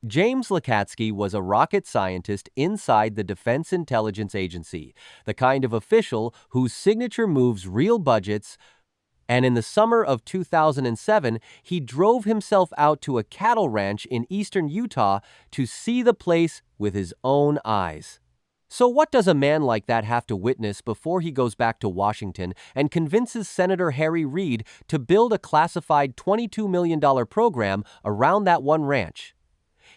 James Lakatsky was a rocket scientist inside the Defense Intelligence Agency, the kind of official whose signature moves real budgets, and in the summer of 2007, he drove himself out to a cattle ranch in eastern Utah to see the place with his own eyes. So what does a man like that have to witness before he goes back to Washington and convinces Senator Reid to build a classified $22 million program around that one ranch?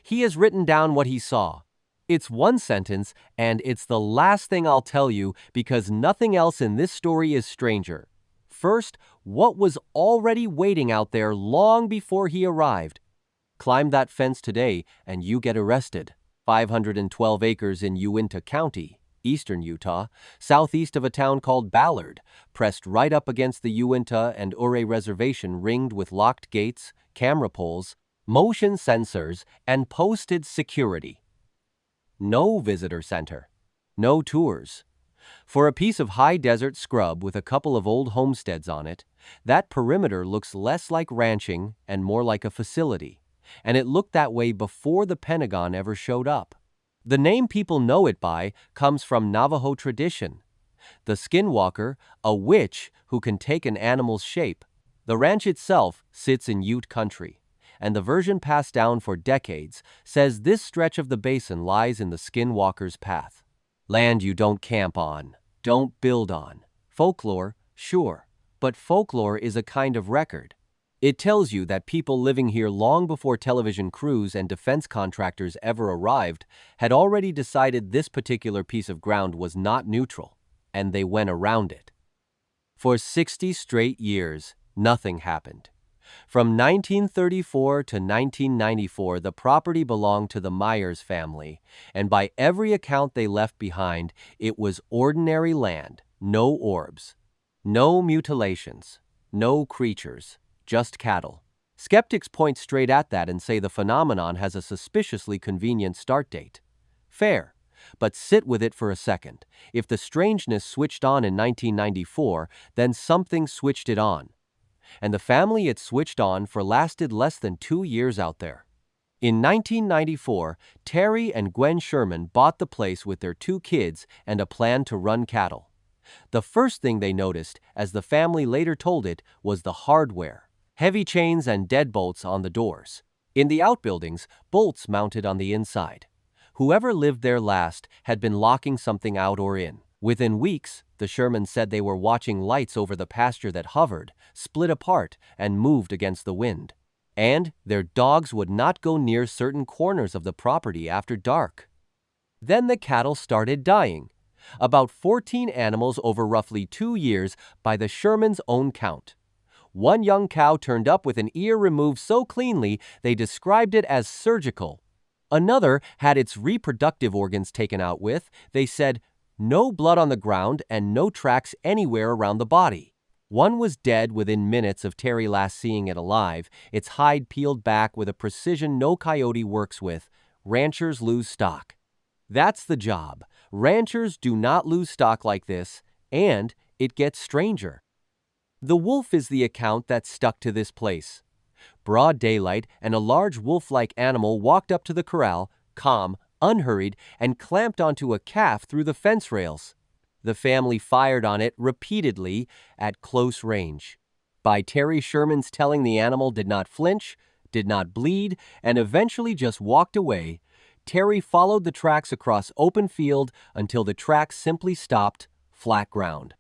He has written down what he saw. It's one sentence, and it's the last thing I'll tell you because nothing else in this story is stranger. First, what was already waiting out there long before he arrived? Climb that fence today and you get arrested. 512 acres in Uinta County, eastern Utah, southeast of a town called Ballard, pressed right up against the Uinta and Ouray Reservation, ringed with locked gates, camera poles, motion sensors, and posted security. No visitor center. No tours. For a piece of high desert scrub with a couple of old homesteads on it, that perimeter looks less like ranching and more like a facility. And it looked that way before the Pentagon ever showed up. The name people know it by comes from Navajo tradition. The Skinwalker, a witch who can take an animal's shape. The ranch itself sits in Ute country, and the version passed down for decades says this stretch of the basin lies in the Skinwalker's path. Land you don't camp on, don't build on. Folklore, sure, but folklore is a kind of record. It tells you that people living here long before television crews and defense contractors ever arrived had already decided this particular piece of ground was not neutral, and they went around it. For 60 straight years, nothing happened. From 1934 to 1994, the property belonged to the Myers family, and by every account they left behind, it was ordinary land, no orbs, no mutilations, no creatures, just cattle. Skeptics point straight at that and say the phenomenon has a suspiciously convenient start date. Fair, but sit with it for a second. If the strangeness switched on in 1994, then something switched it on. And the family it switched on for lasted less than 2 years out there. In 1994, Terry and Gwen Sherman bought the place with their 2 kids and a plan to run cattle. The first thing they noticed, as the family later told it, was the hardware. Heavy chains and deadbolts on the doors. In the outbuildings, bolts mounted on the inside. Whoever lived there last had been locking something out or in. Within weeks, the Shermans said they were watching lights over the pasture that hovered, split apart, and moved against the wind. And their dogs would not go near certain corners of the property after dark. Then the cattle started dying. About 14 animals over roughly 2 years by the Shermans' own count. One young cow turned up with an ear removed so cleanly they described it as surgical. Another had its reproductive organs taken out with, they said, no blood on the ground and no tracks anywhere around the body. One was dead within minutes of Terry last seeing it alive, its hide peeled back with a precision no coyote works with. Ranchers lose stock. That's the job. Ranchers do not lose stock like this, and it gets stranger. The wolf is the account that stuck to this place. Broad daylight, and a large wolf-like animal walked up to the corral, calm, unhurried, and clamped onto a calf through the fence rails. The family fired on it repeatedly at close range. By Terry Sherman's telling, the animal did not flinch, did not bleed, and eventually just walked away. Terry followed the tracks across open field until the tracks simply stopped, flat ground.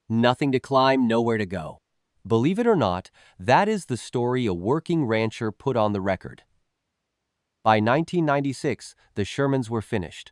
Nothing to climb, nowhere to go. Believe it or not, that is the story a working rancher put on the record. By 1996, the Shermans were finished.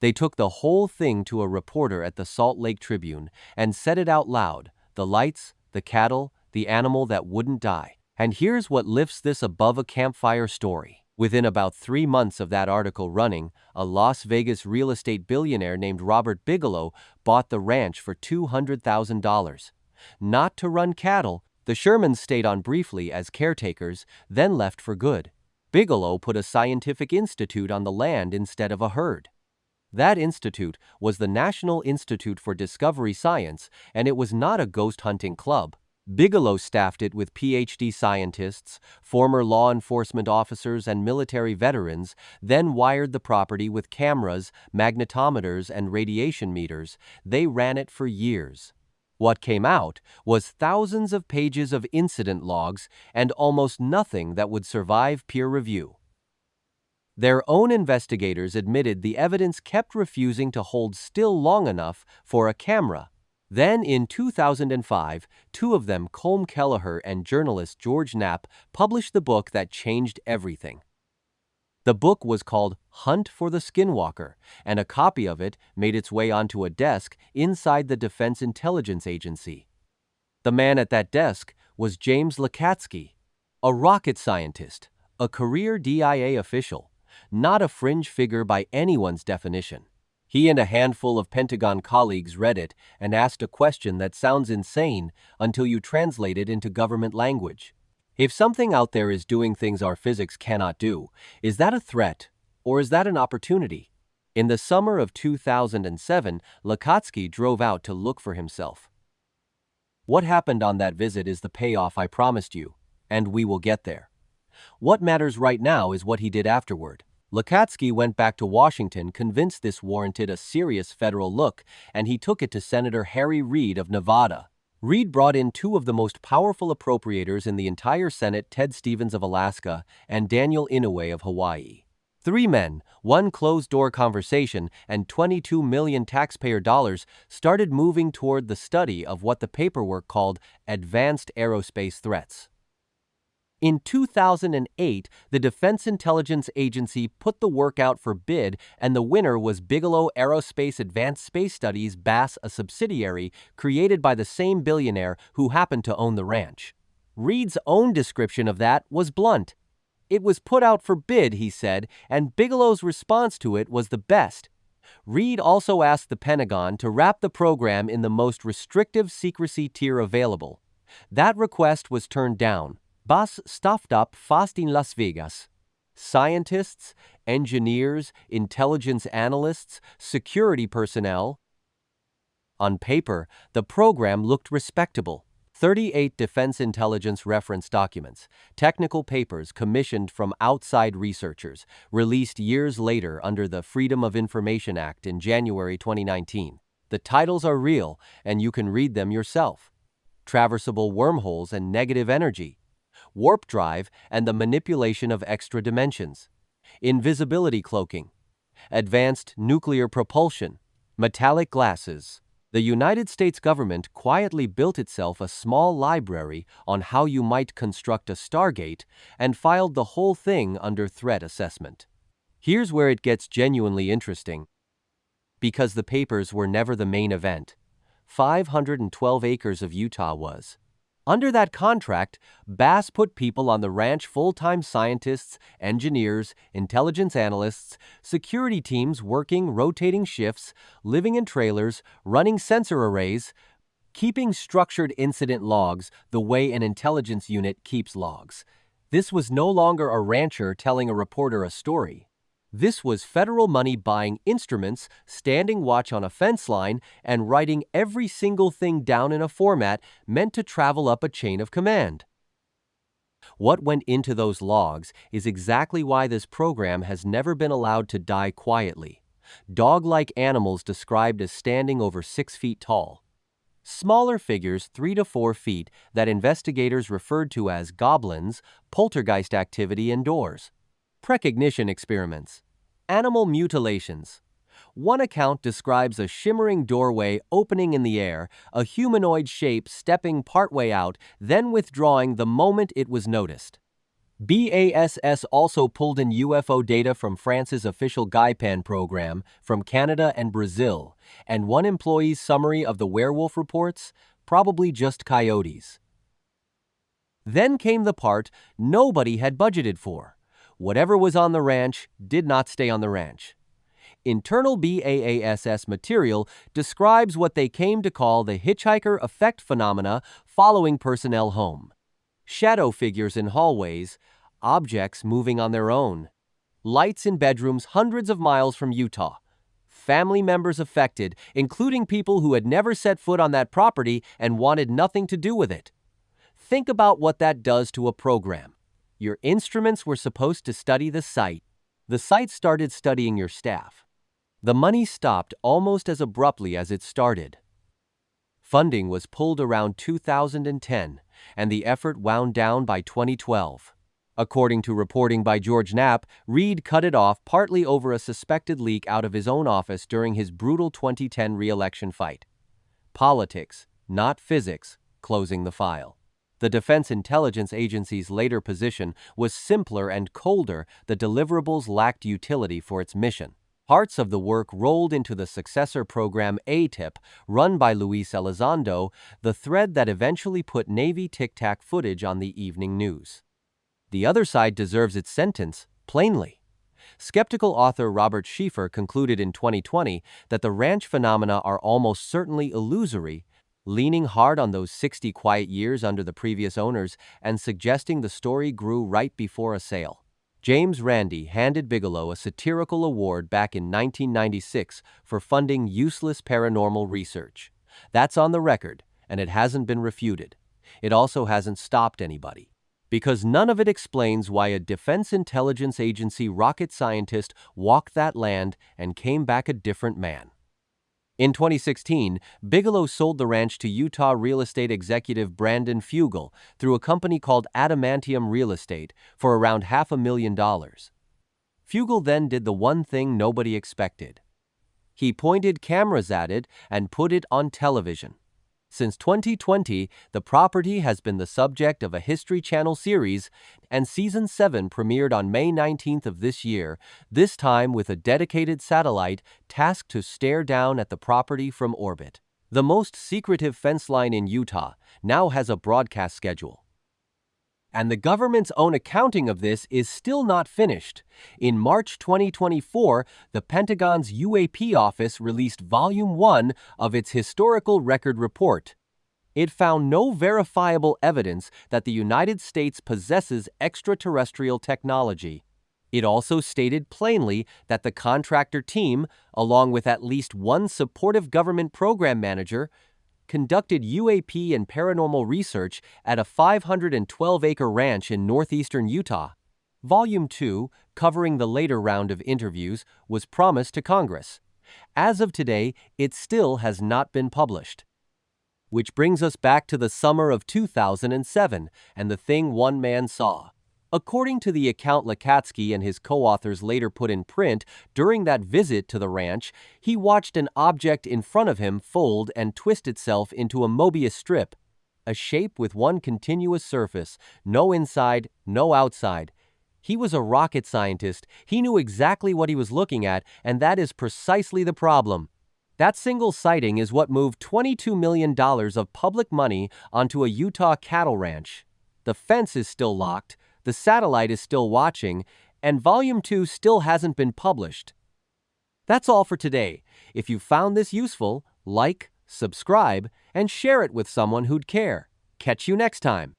They took the whole thing to a reporter at the Salt Lake Tribune and said it out loud: the lights, the cattle, the animal that wouldn't die. And here's what lifts this above a campfire story. Within about 3 months of that article running, a Las Vegas real estate billionaire named Robert Bigelow bought the ranch for $200,000. Not to run cattle, the Shermans stayed on briefly as caretakers, then left for good. Bigelow put a scientific institute on the land instead of a herd. That institute was the National Institute for Discovery Science, and it was not a ghost hunting club. Bigelow staffed it with PhD scientists, former law enforcement officers, and military veterans, then wired the property with cameras, magnetometers, and radiation meters. They ran it for years. What came out was thousands of pages of incident logs and almost nothing that would survive peer review. Their own investigators admitted the evidence kept refusing to hold still long enough for a camera. Then, in 2005, two of them, Colm Kelleher and journalist George Knapp, published the book that changed everything. The book was called Hunt for the Skinwalker, and a copy of it made its way onto a desk inside the Defense Intelligence Agency. The man at that desk was James Lakatsky, a rocket scientist, a career DIA official, not a fringe figure by anyone's definition. He and a handful of Pentagon colleagues read it and asked a question that sounds insane until you translate it into government language. If something out there is doing things our physics cannot do, is that a threat or is that an opportunity? In the summer of 2007, Lakatsky drove out to look for himself. What happened on that visit is the payoff I promised you, and we will get there. What matters right now is what he did afterward. Lakatsky went back to Washington convinced this warranted a serious federal look, and he took it to Senator Harry Reid of Nevada. Reid brought in two of the most powerful appropriators in the entire Senate, Ted Stevens of Alaska and Daniel Inouye of Hawaii. Three men, one closed-door conversation, and 22 million taxpayer dollars started moving toward the study of what the paperwork called advanced aerospace threats. In 2008, the Defense Intelligence Agency put the work out for bid, and the winner was Bigelow Aerospace Advanced Space Studies, BASS, a subsidiary created by the same billionaire who happened to own the ranch. Reid's own description of that was blunt. It was put out for bid, he said, and Bigelow's response to it was the best. Reid also asked the Pentagon to wrap the program in the most restrictive secrecy tier available. That request was turned down. BASS stuffed up fast in Las Vegas. Scientists, engineers, intelligence analysts, security personnel. On paper, the program looked respectable. 38 defense intelligence reference documents, technical papers commissioned from outside researchers, released years later under the Freedom of Information Act in January 2019. The titles are real, and you can read them yourself. Traversable wormholes and negative energy. Warp drive and the manipulation of extra dimensions, invisibility cloaking, advanced nuclear propulsion, metallic glasses. The United States government quietly built itself a small library on how you might construct a Stargate and filed the whole thing under threat assessment. Here's where it gets genuinely interesting. Because the papers were never the main event, 512 acres of Utah was. Under that contract, BASS put people on the ranch, full-time scientists, engineers, intelligence analysts, security teams working rotating shifts, living in trailers, running sensor arrays, keeping structured incident logs the way an intelligence unit keeps logs. This was no longer a rancher telling a reporter a story. This was federal money buying instruments, standing watch on a fence line, and writing every single thing down in a format meant to travel up a chain of command. What went into those logs is exactly why this program has never been allowed to die quietly. Dog-like animals described as standing over 6 feet tall. Smaller figures 3 to 4 feet that investigators referred to as goblins, poltergeist activity indoors. Precognition experiments. Animal mutilations. One account describes a shimmering doorway opening in the air, a humanoid shape stepping partway out, then withdrawing the moment it was noticed. BASS also pulled in UFO data from France's official Gaipan program, from Canada and Brazil, and one employee's summary of the werewolf reports, probably just coyotes. Then came the part nobody had budgeted for. Whatever was on the ranch did not stay on the ranch. Internal BASS material describes what they came to call the hitchhiker effect phenomena following personnel home. Shadow figures in hallways, objects moving on their own, lights in bedrooms hundreds of miles from Utah, family members affected, including people who had never set foot on that property and wanted nothing to do with it. Think about what that does to a program. Your instruments were supposed to study the site. The site started studying your staff. The money stopped almost as abruptly as it started. Funding was pulled around 2010, and the effort wound down by 2012. According to reporting by George Knapp, Reid cut it off partly over a suspected leak out of his own office during his brutal 2010 re-election fight. Politics, not physics, closing the file. The Defense Intelligence Agency's later position was simpler and colder. The deliverables lacked utility for its mission. Parts of the work rolled into the successor program ATIP, run by Luis Elizondo, the thread that eventually put Navy tic-tac footage on the evening news. The other side deserves its sentence, plainly. Skeptical author Robert Schieffer concluded in 2020 that the ranch phenomena are almost certainly illusory, leaning hard on those 60 quiet years under the previous owners and suggesting the story grew right before a sale. James Randi handed Bigelow a satirical award back in 1996 for funding useless paranormal research. That's on the record, and it hasn't been refuted. It also hasn't stopped anybody. Because none of it explains why a Defense Intelligence Agency rocket scientist walked that land and came back a different man. In 2016, Bigelow sold the ranch to Utah real estate executive Brandon Fugel through a company called Adamantium Real Estate for around $500,000. Fugel then did the one thing nobody expected. He pointed cameras at it and put it on television. Since 2020, the property has been the subject of a History Channel series, and Season 7 premiered on May 19th of this year, this time with a dedicated satellite tasked to stare down at the property from orbit. The most secretive fence line in Utah now has a broadcast schedule. And the government's own accounting of this is still not finished. In March 2024, the Pentagon's UAP office released Volume 1 of its Historical Record Report. It found no verifiable evidence that the United States possesses extraterrestrial technology. It also stated plainly that the contractor team, along with at least one supportive government program manager, conducted UAP and paranormal research at a 512-acre ranch in northeastern Utah. Volume 2, covering the later round of interviews, was promised to Congress. As of today, it still has not been published. Which brings us back to the summer of 2007 and the thing one man saw. According to the account Lakatsky and his co-authors later put in print, during that visit to the ranch, he watched an object in front of him fold and twist itself into a Mobius strip, a shape with one continuous surface, no inside, no outside. He was a rocket scientist. He knew exactly what he was looking at, and that is precisely the problem. That single sighting is what moved $22 million of public money onto a Utah cattle ranch. The fence is still locked. The satellite is still watching, and Volume 2 still hasn't been published. That's all for today. If you found this useful, like, subscribe, and share it with someone who'd care. Catch you next time.